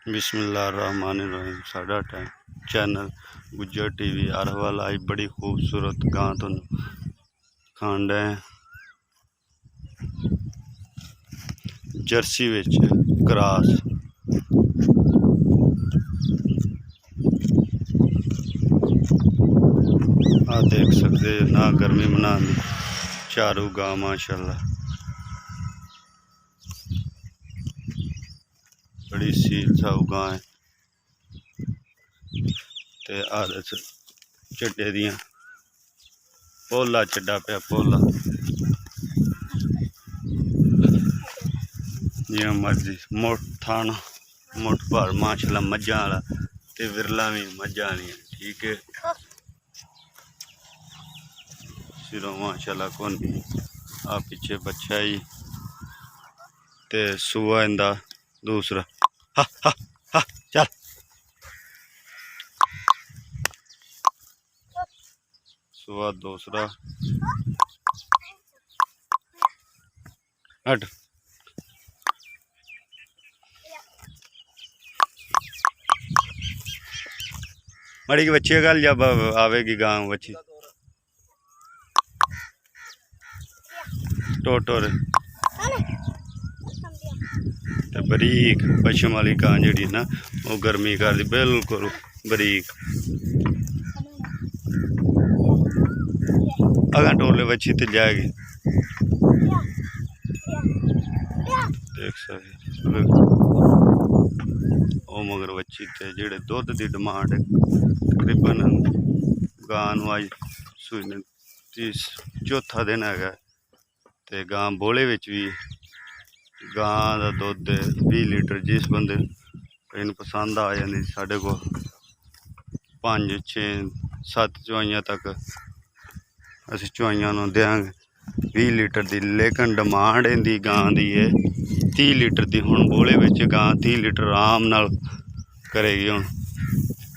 बिस्मिल्लाहिर्रहमानिर्रहीम। साडा channel Gujjar TV Arwal आई बड़ी खूबसूरत गां तुहानू खाण डे जर्सी विच क्रॉस। आ देख सकते ना गर्मी मना चारू गां माशाल्लाह बड़ी सील साऊ गां है ते आदत चड्डे दियां पोला चड्डा पिया पोला जियां मर्जी मुठ थाना मुठ भर माशाल्लाह मज्झां वाला ते विरला भी मज्झां वालियां ठीक है। सिरों माशाल्लाह कोनी आ पिछे बच्चा ही ते सुआ इंदा दूसरा हा हा हा चल सुआ दूसरा हट मड़ी की बच्ची कल जब आवेगी गांव बच्ची टोटोर ते बरीक पशम वाली गां जी ना वो गर्मी कर दी बिल्कुल बरीक अगर टोले बच्ची ते जाएगी देख सकते ओ मगर बच्ची ते जेड़े दुध की डिमांड तकरीबन गां अज सूई ने चौथा दिन है ते गां बोले विच भी गां का दुध 20 लीटर जिस बंदे इन पसंद आ जाती साढ़े को 5 6 7 चुआइयां तक असी चुआइयां देंगे 20 लीटर की। लेकिन डिमांड इनकी गां की है 30 लीटर की। हुण बोले विच गां 30 लीटर आराम नाल करेगी। हुण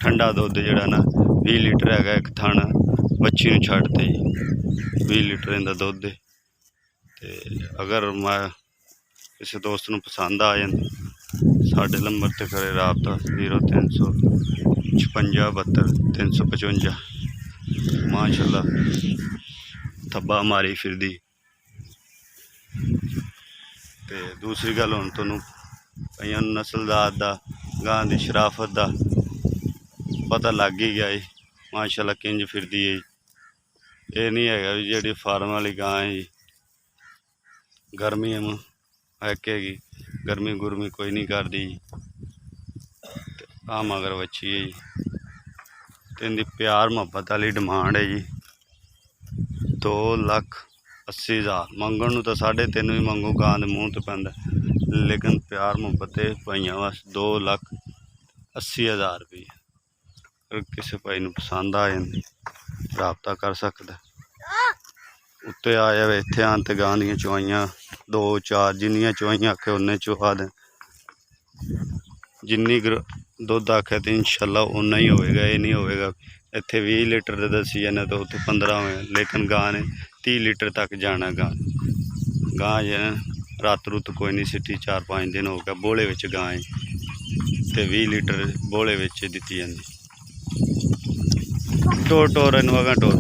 ठंडा दुध जिहड़ा ना 20 लीटर है एक थण बच्ची नूं छड्डते 20 लीटर इनका दुध है। ते अगर मैं किसी दोस्त नूं पसंद आ जाए साढ़े नंबर ते करे राबता 0356 72 355 माशाल्लाह थब्बा मारी फिरदी। ते दूसरी गल हुण तुहानूं कईयां नस्लदार दा गां दी शराफत दा पता लग ही गया है माशाल्लाह किंज फिरदी है। ये नहीं है जी फार्म वाली गां है गर्मी हैकेगी गर्मी गुरमी कोई नहीं करती। आ मगर बच्ची है जी तो इनकी प्यार मुहब्बत वाली डिमांड है जी 2,80,000 मंगण नूं तो 3.5 भी मंगू गां के मूँह तो पैंदा लेकिन प्यार मुहब्बत भाइयों बस 2,80,000 रुपये। अगर किसी भाई नूं पसंद आ जाए राबता कर सकता उत्ते आ जाए इत्थे आन ते गां दियां चुआइयां 2 4 जिन्नियां चुआइयां आखे उन्ने चुआ दें जिन्नी दुध आखे तो इंशाल्लाह उन्ना ही होएगा। ये नहीं होएगा इत्थे 20 लीटर दे दसी जाने तो उत्थे 15 होए लेकिन गां ने 30 लीटर तक जाना। गां जे रात रुत कोई नहीं सिटी 4-5 दिन हो गया बोले विच गां है ते 20 लीटर बोले विच दित्ती जांदी। टोर टोर इनू अगर टोर